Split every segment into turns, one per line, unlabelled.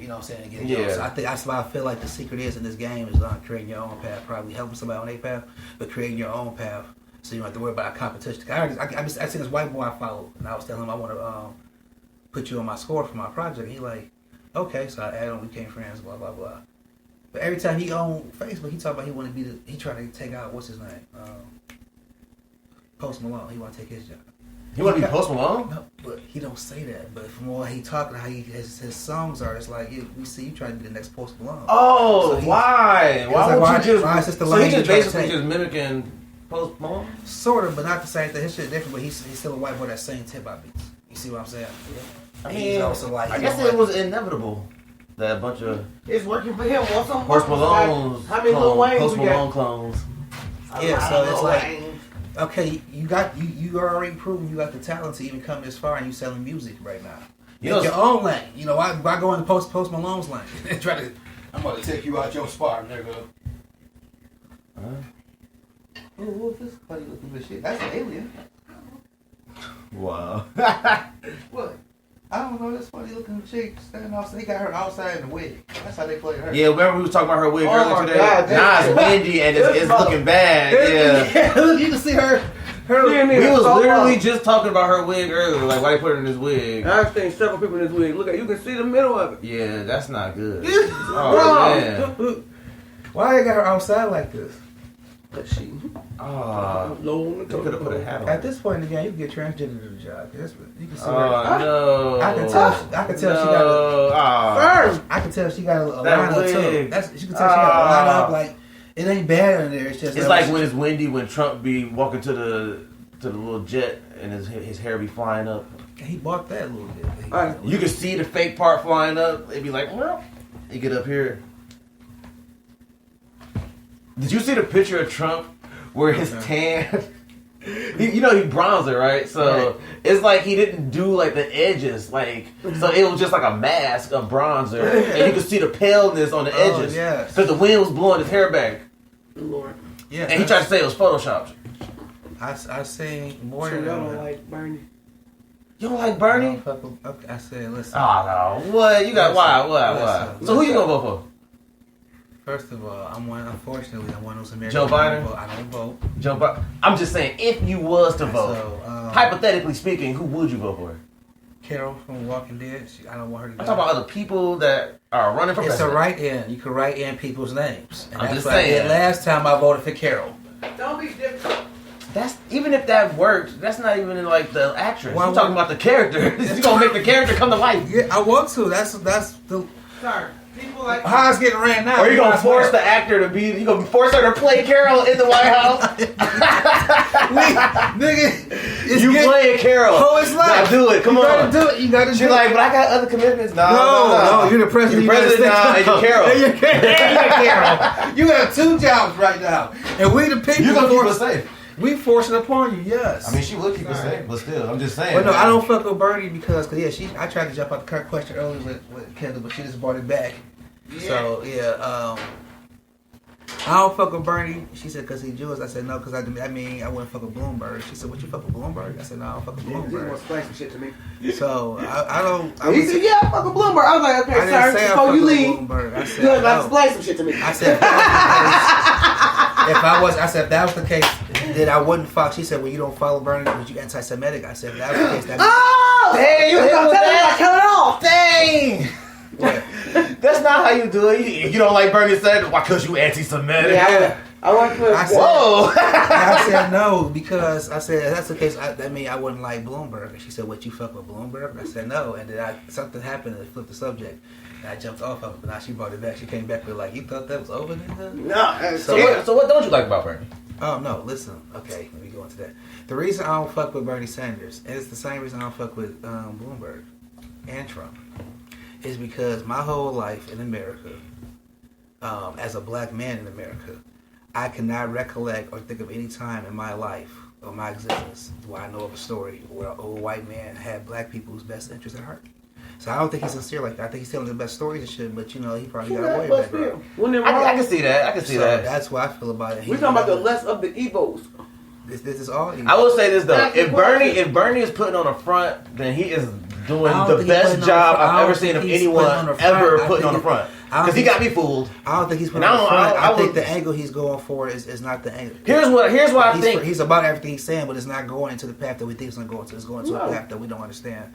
You know what I'm saying? Get it So I think that's why I feel like the secret is in this game is creating your own path. Probably helping somebody on their path, but creating your own path so you don't have to worry about a competition. I seen this white boy I followed, and I was telling him I want to put you on my score for my project. He like, okay, so I added on, we became friends, blah blah blah. But every time he on Facebook, he talk about he trying to take out what's his name, Post Malone. He want to take his job.
He want to be Post Malone?
No, but he don't say that. But from what he talking, how his songs are, it's like we see you trying to be the next Post Malone.
Oh, so why? Why would you just?
Why is this the
so
line
he just basically just mimicking Post Malone?
Sort of, but not the same thing. His shit different, but he's still a white boy that sings hip hop beats. You see what I'm saying?
Yeah. I mean, he's also like, I guess it was inevitable that a bunch of
it's working for him.
Post Malone's
how many Lil Wayne
Post Malone clones?
Yeah, so it's like. Okay, you already proven you got the talent to even come this far, and you selling music right now. Make your own lane. You know, why go into Post Malone's lane and try to? I'm about to take you out your spot, nigga. Who's this funny looking good shit? That's an alien.
Wow.
What? I don't know. This funny looking chick standing outside. They got her outside in the wig. That's how they play her.
Yeah, remember we was talking about her wig earlier today? Nah, it's windy and it's looking bad. Yeah.
You can see her.
We was literally just talking about her wig earlier. Like, why they put her in this wig?
I've seen several people in this wig. Look at you can see the middle of it.
Yeah, that's not good. Oh, man.
Why they got her outside like this?
But she low on the
could have put a hat on.
At this point in the game, you can get transgender to the job. You can see her.
No.
I can tell she got a I can tell she got a line up too. You can tell she got a line up like it ain't bad in there. It's just
like when it's windy when Trump be walking to the little jet and his hair be flying up.
He bought that a little bit.
You can see the fake part flying up. It'd be like, well, you get up here. Did you see the picture of Trump where his tan? He bronzer, right? So it's like he didn't do like the edges, like so it was just like a mask of bronzer, and you could see the paleness on the edges. Because the wind was blowing his hair back.
Lord.
Yeah.
And he tried to say it was photoshopped.
I seen more
than
y'all
don't like Bernie.
You don't like Bernie?
Okay, I said, listen.
Oh no! What you got? Why? So who you gonna vote for?
First of all, unfortunately, I'm one of those Americans.
Joe Biden?
I don't vote.
Joe Biden. I'm just saying, if you was to vote, hypothetically speaking, who would you vote for?
Carol from Walking Dead. I don't want her to
I'm talking about other people that are running for president.
It's a write-in. You can write in people's names. And
I'm
that's
just
what
saying.
I did last time I voted for Carol.
Don't be different.
That's even if that worked, that's not even in like the actress. I'm talking about the character. You're gonna make the character come to life.
Yeah, I want to. That's the.
Sorry. People like
how it's getting ran now.
Or you gonna force the actor to be? You gonna force her to play Carol in the White House?
Nigga,
you playing Carol?
Oh, it's like
now do it. Come on,
do it. You gotta do it.
She's like, but I got other commitments.
No, you're the president.
You're president now, and you're Carol.
And you're Carol. You have two jobs right now, and we the people.
You gonna keep us safe?
We force it upon you, yes.
I mean, she will keep us safe, but still, I'm just saying.
But no, I don't fuck with Bernie because I tried to jump out the question earlier with Kendall, but she just brought it back. Yeah. So I don't fuck with Bernie. She said because he's Jewish. I said no because I wouldn't fuck with Bloomberg. She said, "What you fuck with Bloomberg?" I said no, I don't fuck with Bloomberg.
He wants to explain some shit to me.
So I don't.
He said, "Yeah, I fuck with Bloomberg." I was like, "Okay, sir, before you leave,
I said,
you have to explain some shit to me."
I said, if that was the case, then I wouldn't fuck. She said, "Well, you don't follow Bernie, but you anti-Semitic." I said, "If that was the case, that."
Dang, you hit with that?
Cut it off.
Dang. What? That's not how you do it. If you don't like Bernie Sanders, why? Because you anti-Semitic.
Yeah, I want to.
Whoa! I said no because I said if that's the case. That means I wouldn't like Bloomberg. And she said, "What, you fuck with Bloomberg?" I said no, and then something happened and it flipped the subject. And I jumped off of it, but now she brought it back. She came back with like, "You thought that was over, nigga?"
No.
So what don't you like about Bernie?
Oh no! Listen, okay, let me go into that. The reason I don't fuck with Bernie Sanders, and it's the same reason I don't fuck with Bloomberg and Trump, is because my whole life in America, as a black man in America, I cannot recollect or think of any time in my life or my existence where I know of a story where an old white man had black people's best interests at heart. So I don't think he's sincere like that. I think he's telling the best stories and shit, but he probably got away with it.
I can see that. I can see that.
That's what I feel about it.
We're talking about the less of the evils.
This is all evil.
I will say this though: if Bernie is putting on a front, then he is doing the best job I've ever seen of anyone ever putting on the front. Because he got me fooled.
I don't think he's putting on the front. I think the angle he's going for is not the angle.
Here's why I think
he's about everything he's saying, but it's not going into the path that we think it's going to go into. It's going to a path that we don't understand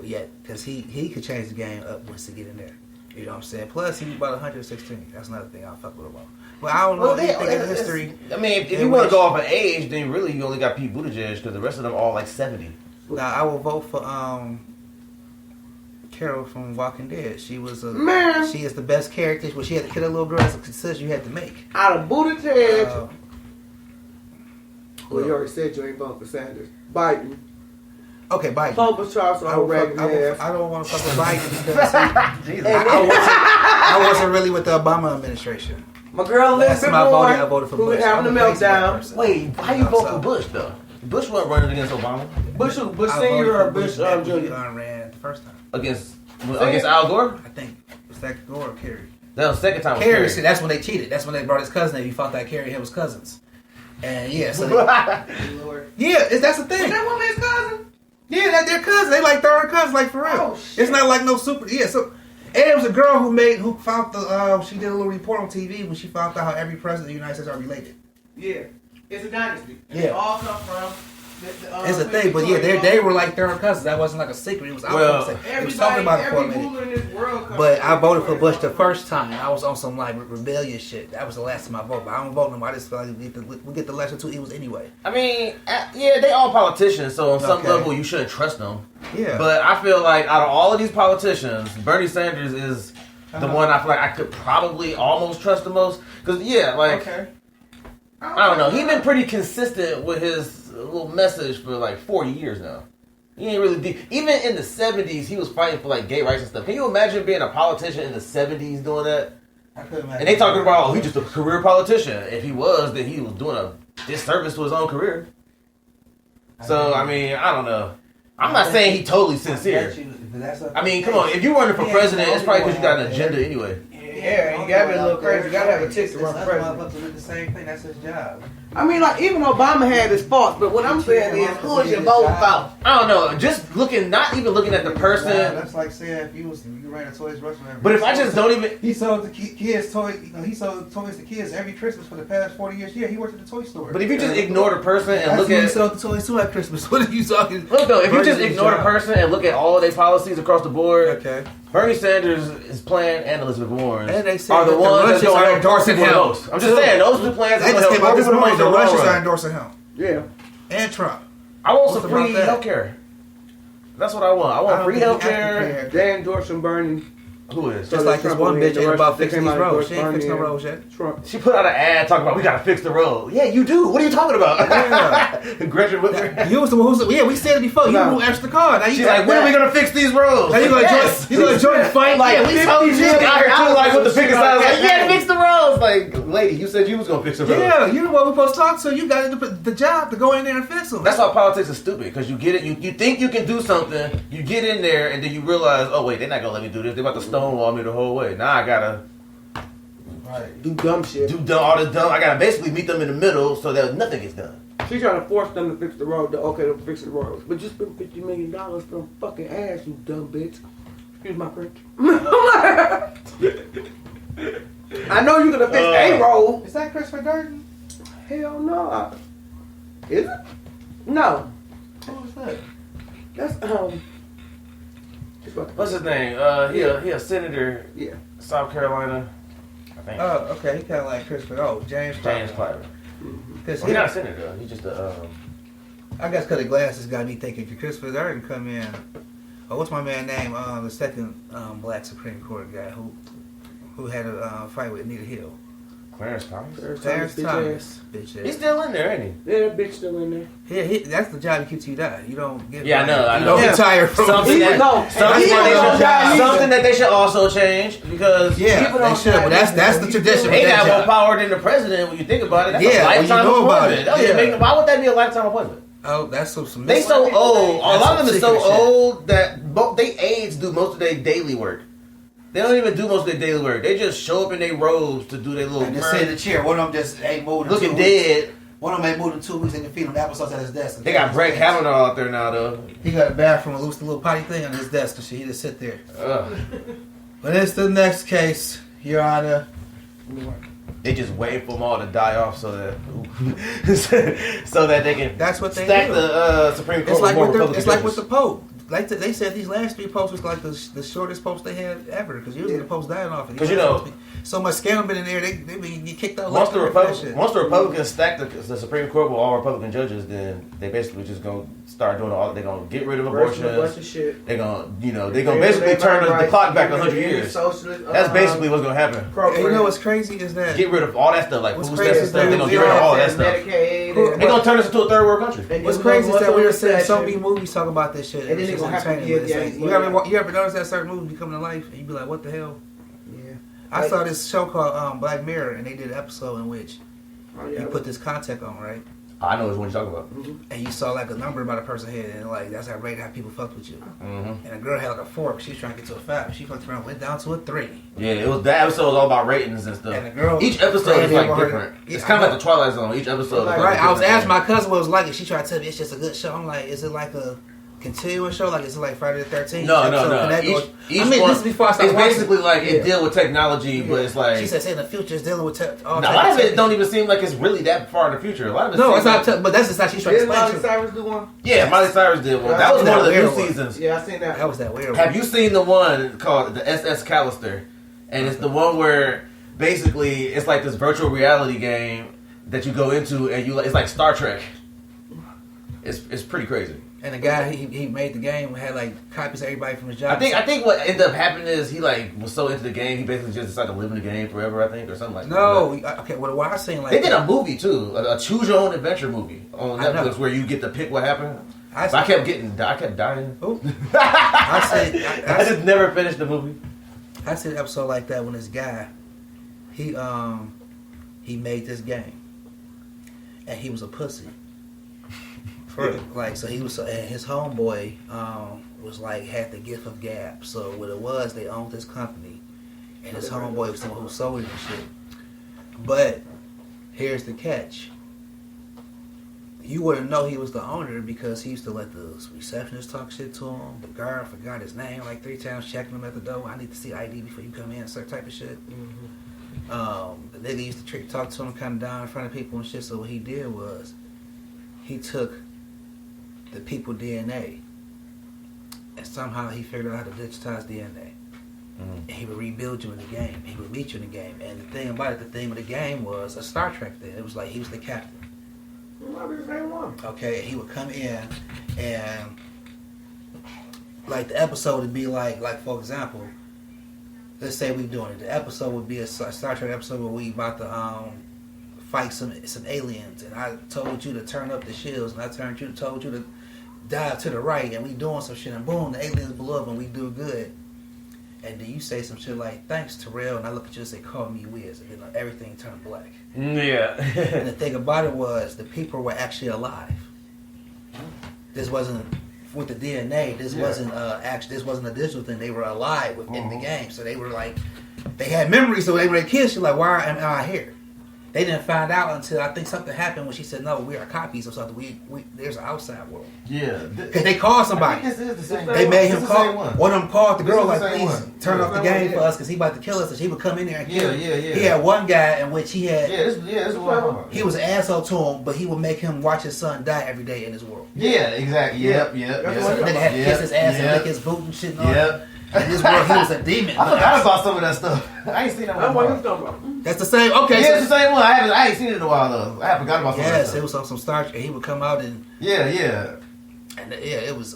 yet. Because he could change the game up once he get in there. You know what I'm saying? Plus, he's about 116. That's another thing I'll fuck with him on. But I don't know if you think of history.
I mean, if you want to go off of age, then really you only got Pete Buttigieg because the rest of them all like 70.
Now, I will vote for Carol from Walking Dead. She is the best character. Well, she had to kill a little girl. It's a decision you had to make.
Out of Buttigieg. Well, you already said you ain't voting for Sanders. Biden.
Okay, Biden.
Vote for Charles O'Reilly.
I don't want to fuck with Biden because I wasn't really with the Obama administration.
My girl Elizabeth
Warren, I voted for
who
Bush.
having a meltdown.
Wait, why you vote for Bush though? Bush wasn't running against Obama.
Bush senior or Bush junior?
He ran the first time.
Against Al Gore?
I think it was that Gore or Kerry.
That was the second time.
Kerry, see, that's when they cheated. That's when they brought his cousin in. He thought that Kerry and him was cousins. And yeah, so that's the thing.
That woman his cousin?
Yeah, they're cousins. They like third cousins, like for real.
Oh, shit.
It's not like no super. Yeah, so. And it was a girl who found the. She did a little report on TV when she found out how every president of the United States are related.
Yeah, it's a dynasty.
Yeah,
they all come from.
It's a thing, but yeah, they were like third cousins. That wasn't like a secret. It was out there. It was talking about it for a minute. But I voted for Bush the first time. I was on some like rebellious shit. That was the last time I voted. But I don't vote no more. I just feel like we get the lesser two evils anyway.
I mean, yeah, they all politicians, so on some level you shouldn't trust them.
Yeah.
But I feel like out of all of these politicians, Bernie Sanders is the one I feel like I could probably almost trust the most. Because I don't know. He's been pretty consistent with his little message for like 40 years now. He ain't really deep. Even in the 70s, he was fighting for like gay rights and stuff. Can you imagine being a politician in the 70s doing that?
I couldn't imagine.
And they talking about, he's just a career politician. If he was, then he was doing a disservice to his own career. So, I mean, I don't know. I'm not saying he totally sincere. I mean, come on. If you're running for president, it's probably because you got an agenda anyway.
Yeah, you gotta be a little crazy. You gotta have a tick to run for president.
The same thing. That's his job.
I mean, like, even Obama had his faults, but what I'm saying is, who is your vote for?
I don't know. Just looking, not even looking at the person.
That's like saying if you ran a Toys R Us.
But if I just don't even.
He sold the kids toys. He sold toys to kids every Christmas for the past 40 years. Yeah, he worked at the toy store.
But if you just ignore the person and look at.
He sold the toys too at Christmas. What are you talking?
Look though, if you just ignore the person and look at all their policies across the board.
Okay.
Bernie Sanders, his plan, and Elizabeth Warren
are
the ones that are endorsing him. I'm just saying, those two plans
they just came out this morning. The Russians are endorsing him.
Yeah.
And Trump.
I want some free healthcare. That's what I want. I want free healthcare.
They endorsing Bernie.
Who is?
Just like this one bitch ain't about fixing these roads. She ain't fixing no roads yet.
Trump.
She put out an ad talking about we gotta fix the road. Yeah, you do. What are you talking about? Yeah. Gretchen Whitmer.
You was the one who we said it before. You who asked the car. Now you
she's like, when are we gonna fix these roads?
Now you gonna join the fight?
Like, we told you out here too, like with the picket signs. Like,
yeah,
fix the roads. Like, lady, you said you was gonna fix the roads.
Yeah, you the one we supposed to talk to. You got the job to go in there and fix them.
That's why politics is stupid. Because you get it, you think you can do something, you get in there, and then you realize, oh wait, they're not gonna let me do this. They're about to stonewall me the whole way. Now I gotta
do dumb shit.
All this dumb. I gotta basically meet them in the middle so that nothing gets done.
She's trying to force them to fix the road. They'll fix the roads, but just spend $50 million from fucking ass, you dumb bitch. Excuse my French. I know you're gonna fix a road.
Is that Christopher Durden?
Hell no. Is it? No.
Who was that?
That's
What's his name? He a senator.
Yeah.
South Carolina. I think.
Oh, okay. He kind of like Christopher. Oh, James
Clyburn. He's not a senator. He's just a.
I guess because the glasses got me thinking. If Christopher Durden come in, what's my man name? The second black Supreme Court guy who had a fight with Anita Hill.
Clarence Thomas.
Clarence Thomas. Bitch ass.
He's still in there, ain't
he? Yeah, that bitch still in there.
Yeah, that's the job that keeps you die. You don't get.
Yeah, I know.
You don't retire from
something. Something that they should also change because
they should. But that's the tradition.
They got more power than the president when you think about it. That's a lifetime appointment. Why would that be a lifetime appointment?
Oh, that's some.
They so old. A lot of them are so old that they aides do most of their daily work. They don't even do most of their daily work. They just show up in their robes to do their little.
And just sit in the chair. One of them just ain't moving.
Looking dead.
One of them ain't moved in 2 weeks. They can feed him episodes at his desk.
They got Brett Kavanaugh out there now, though.
He got a bathroom and loose the little potty thing on his desk and shit. He just sit there.
Ugh.
But it's the next case, Your Honor.
They just wait for them all to die off so that so that they can
That's what they
stack
do.
the Supreme Court
It's like
with more
with the,
Republican
it's like with
judges.
the Pope. Like they said, these last 3 popes was like the shortest popes they had ever. Because usually the popes dying off.
Because you know,
so much scandal been in there. They get kicked out.
once the
Republicans
Republicans stack the Supreme Court with all Republican judges, then they basically just gonna start doing all. They're gonna get rid of abortions.
A bunch of shit.
They're gonna basically turn the clock back 100 years. That's basically what's gonna happen.
And you know what's crazy is that
Get rid of all that stuff, like
What's
food
crazy
stamps and
is
stuff.
that
They're gonna get rid of all that stuff.
Medicaid.
They're gonna turn us into a third world country.
what's crazy is that we were saying so many movies talk about this shit.
And then
it's
they
just
gonna have to
entertaining,
give
but it's
you-
like, you ever notice that certain movies become to life and you be like, what the hell?
Yeah.
I saw this show called Black Mirror, and they did an episode in which
Oh,
you
yeah.
put this contact on, right?
I know which one you're talking about.
And you saw like a number about a person's head, and like that's how rated how people fucked with you.
Mm-hmm.
And a girl had like a 4, she was trying to get to a 5. She fucked around, went down to a 3.
Yeah, it was that episode was all about ratings and stuff.
And the girl,
Each episode is like
Yeah,
different.
yeah,
It's kind
I
of like the Twilight Zone. Each episode, is like
right?
a
I was
different
asking
thing.
my cousin what it was like, and she tried to tell me it's just a good show. I'm like, is it like a continuous show? Like, is it like Friday the 13th?
No. Each
I mean,
one,
this is before I started
it's
watching.
basically like
Yeah.
it deal with technology, but it's like
She says in the future it's dealing with all
a
type
lot of it
technology.
don't even seem like it's really that far in the future. A lot of it
No,
seems
it's not.
like,
But that's just how she's trying to
Did
explain
Miley
it.
Cyrus do one?
yeah, Miley Cyrus did one.
Yeah,
That was
that
one of the
weird
new
one.
seasons.
Yeah, I seen that.
That was that weird.
Have you seen the one called the SS Callister? And it's the one where basically it's like this virtual reality game that you go into, and it's like Star Trek. It's pretty crazy.
And the guy he made the game had like copies of everybody from his job.
I think what ended up happening is he like was so into the game he basically just decided to live in the game forever. I think or something like that.
No, okay. Well, what I seen like
They did a movie too, a choose your own adventure movie on
I know.
Netflix where you get to pick what happened.
I
But I kept dying.
Oh. I
I just never finished the movie.
I seen an episode like that when this guy he made this game and he was a pussy. Like so he was and his homeboy was like had the gift of gab. So what it was, they owned this company and his homeboy was someone who sold it and shit. But here's the catch. You wouldn't know he was the owner because he used to let the receptionist talk shit to him. The guard forgot his name like 3 times, checking him at the door. I need to see ID before you come in, certain type of shit. The nigga used to talk to him kind of down in front of people and shit. So what he did was he took the people DNA and somehow he figured out how to digitize DNA. And he would rebuild you in the game. He would meet you in the game. And the thing about it, the theme of the game was a Star Trek thing. It was like he was the captain.
It might be the same one.
Okay, he would come in and like the episode would be like for example, let's say we doing it. The episode would be a Star Trek episode where we about to fight some aliens, and I told you to turn up the shields, and I told you to dive to the right, and we doing some shit, and boom, the aliens blew up, and we do good. And then you say some shit like, thanks, Terrell, and I look at you and say, call me Wiz, and then everything turned black.
Yeah.
And the thing about it was, the people were actually alive. This wasn't, with the DNA, this wasn't this wasn't a digital thing. They were alive within the game. So they were like, they had memories, so they were kids. She's like, why am I here? They didn't find out until I think something happened when she said, no, we are copies of something. We there's an outside world.
Yeah.
Because they called somebody.
I think this is the same.
They made him
This is the
call.
same one.
One of them called the
This
girl
is
like,
the same
please
one.
turn
This
off
is
the
the
game
one,
for us because he about to kill us. And she would come in there and kill him.
Yeah.
He had one guy in which he had,
This is what I'm talking about.
he was an asshole to him, but he would make him watch his son die every day in his world.
Yeah, exactly. Yep.
That's
So the nigga had to kiss his ass and lick his boot and shit and all that. In this world, he was a demon.
I forgot about some of that stuff. I ain't seen that
That's
one.
what he was talking about.
That's the same. Okay.
Yeah, it's the same one. I ain't seen it in a while though. I forgot about some of that
Yes,
stuff.
it was on some Star Trek. He would come out and
Yeah.
it was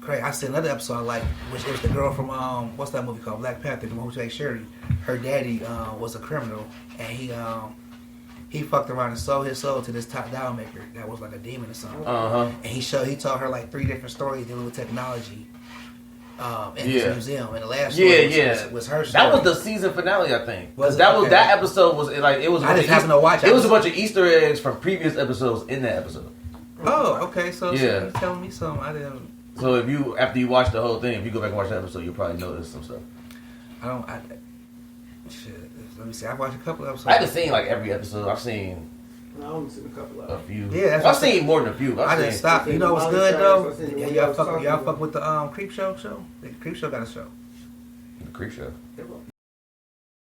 crazy. I seen another episode like which it was the girl from what's that movie called Black Panther, the one who played Shuri. Her daddy was a criminal and he fucked around and sold his soul to this top down maker that was like a demon or something. And he told her like 3 different stories dealing with technology. In his museum, and the last story was her story.
That was the season finale, I think.
Was it?
That was
Okay.
that episode was like it was.
I just happened to watch it.
It was a bunch of Easter eggs from previous episodes in that episode.
Oh, okay. So
Yeah.
you're telling me something I didn't.
So if you after you watch the whole thing, if you go back and watch that episode, you'll probably notice some stuff.
Shit. Let me see. I've watched a couple episodes.
I haven't seen like every episode. I've seen
I only seen a couple
A
of them.
few.
Yeah, that's
I've
what I'm
seen more than a few.
I
I've
didn't
seen.
stop. You know what's
Molly
good
Cyrus,
though?
I seen
Yeah,
what
y'all
I was
fuck.
talking
Y'all
about.
fuck with the Creep Show show. The Creep Show got a show.
The Creep Show.